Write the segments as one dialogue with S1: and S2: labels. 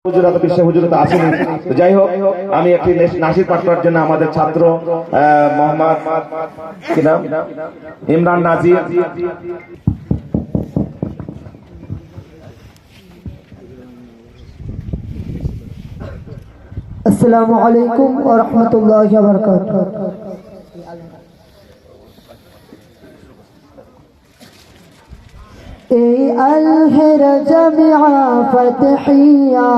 S1: হুজুরাত বিশ্ব হুজুরাত আসেনি। তো যাই হোক, আমি একটি নাসির পাঠ করার জন্য আমাদের ছাত্র মোহাম্মদ কি নাম, ইমরান নাজির।
S2: আসসালামু আলাইকুম ওয়া রাহমাতুল্লাহি ওয়া বারাকাতুহু। আল-হেরা জামিআ ফাতহিয়া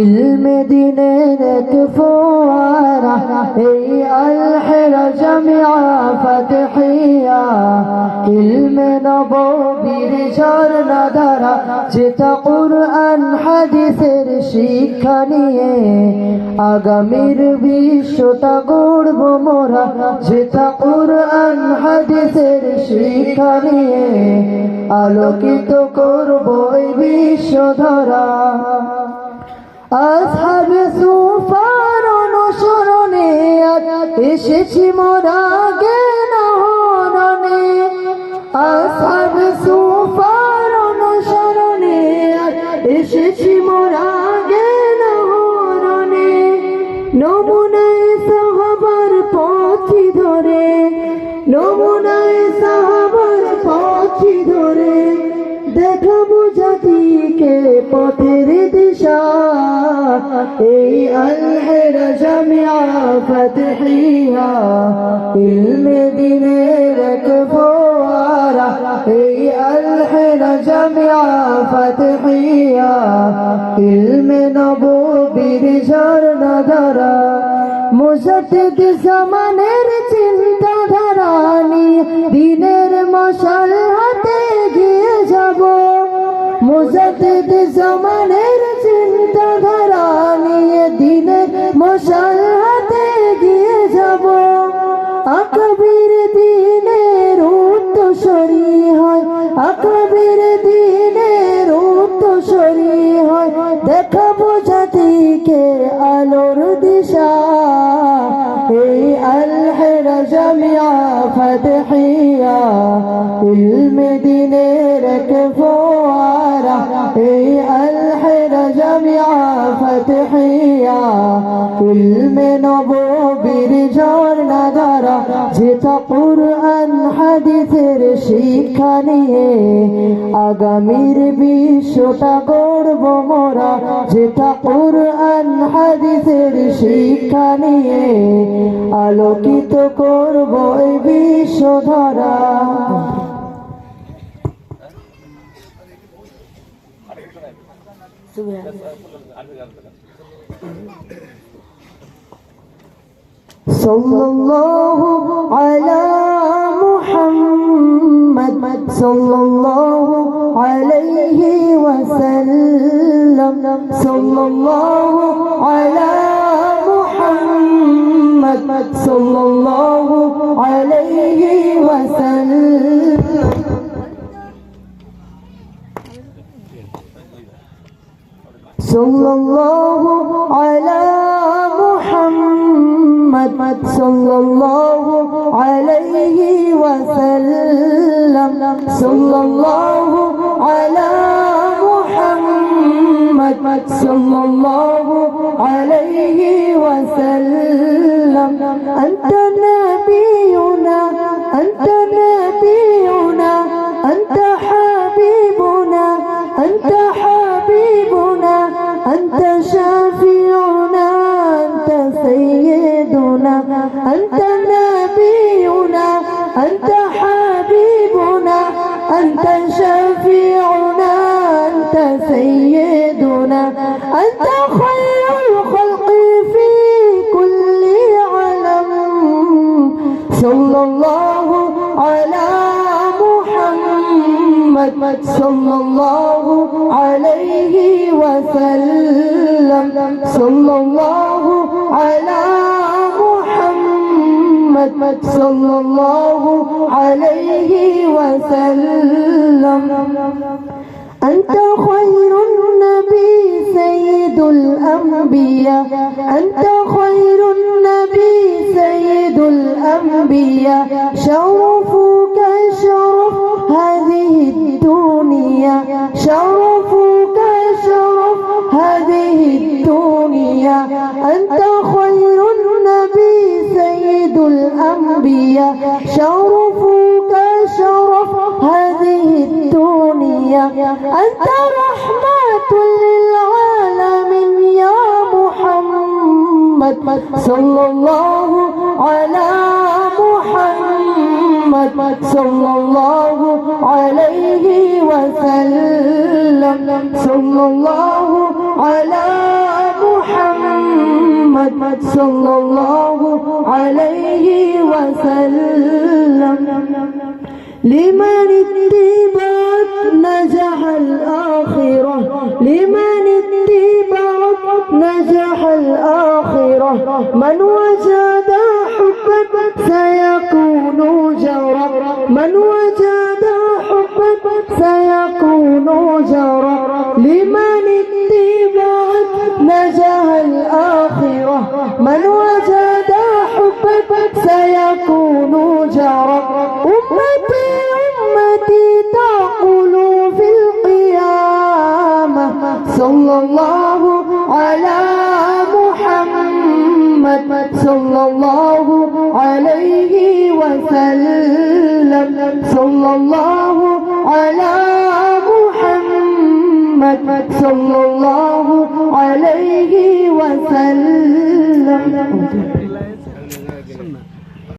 S2: ইলমে দিনের এক ফোয়ারা। আল-হেরা জামিআ ফাতহিয়া ইলমে নববীর ঝর্ণা ধারা, যেটা কুরআন হাদিসের শিক্ষা নিয়ে আগামীর বিশ্বটা গড়ব মোরা। যেটা কুরআন হাদিসের শিক্ষা নিয়ে আলোকিত করব এই বিশ্বধারা। আসহাবে সুফার অনুসরণে এসেছি মোরা জ্ঞান হরণে। আসহাবে সুফার অনুসরণে এসেছি মোরা জ্ঞান হরণে। নমুনায় সাহাবার পথি ধরে, নমুনায় সাহাবার পথি ধরে দেখাবো জাতিকে পথের দিশা। এই আল-হেরা জামিআ ফাতহিয়া ইলমে দিনের এক ফোয়ারা। এই আল-হেরা জামিআ ফাতহিয়া ইলমে নববীর ঝর্ণা ধারা। মুজাদ্দিদ জামানের চিন্তাধারা নিয়ে দিনের মশাল হাতে গিয়ে যাব। মুজাদ্দিদ জামানের চিন্তাধারা নিয়ে দিনের মশাল হাতে গিয়ে যাব। আকবীর দিনের উত্তরসূরি হয়, আকবীর দিনের উত্তরসূরি হয় দেখাবো জাতিকে আলোর দিশা। এই আল-হেরা জামিআ ফাতহিয়া ইলমে দিনের এক ফোয়ারা। এই আল-হেরা জামিআ ফাতহিয়া ইলমে নববীর ঝর্ণা ধারা, যেটা কুরআন হাদিসের শিক্ষা নিয়ে আগামীর বিশ্বটা গড়ব মোরা। যেটা কুরআন হাদিসের শিক্ষা নিয়ে আলোকিত করব এই বিশ্বধারা। সাল্লাল্লাহু আলা মুহাম্মদ সাল্লাল্লাহু আলাইহি ওয়াসাল্লাম। সাল্লাল্লাহু আলা মুহাম্মদ সাল্লাল্লাহু আলাইহি ওয়াসাল্লাম। সাল্লাল্লাহু আলা মুহাম্মদ সাল্লাল্লাহু আলাইহি ওয়াসাল্লাম। সাল্লাল্লাহু আলা মুহাম্মদ সাল্লাল্লাহু আলাইহি ওয়াসাল্লাম। আনতা নাবিয়ুনা, আনতা নাবিয়ুনা, আনতা হাবিবুনা, আনতা হাবিবুনা, আনতা শাফিউনা, আনতা সাইয়্যিদুনা। আনতা নাবিয়ুনা, আনতা হাবিবুনা, আনতা শাফিউনা, আনতা সাইয়্যিদুনা। আনতা খায়রুল খালকি ফি কুল্লি আলাম। সাল্লাল্লাহু আলা মুহাম্মদ সাল্লাল্লাহু আলাইহি ওয়াসাল্লাম। সাল্লাল্লাহু আলা মুহাম্মদ সাল্লাল্লাহু আলাইহি ওয়াসাল্লাম। আনতা খায়রুন নবী সাইয়্যিদুল আমবিয়া। আনতা খায়রুন নবী সাইয়্যিদুল আমবিয়া। শারফুকা শারফ হাযিহিদ দুনিয়া, শারফুকা শারফ هذه sallallahu ala Muhammad sallallahu alayhi wa sallam sallallahu ala Muhammad sallallahu alayhi wa sallam لمن اتبعت نجح الآخرة لمن اتبعت نجح الآخرة من وجد حبك سيكون جرا من وجد حبك سيكون جرا لمن اتبعت نجح الآخرة من وجد حبك سيكون جرا أمتي أمتي تقول في القيامة صلى الله على محمد صلى الله عليه وسلم صلى الله على محمد صلى الله عليه وسلم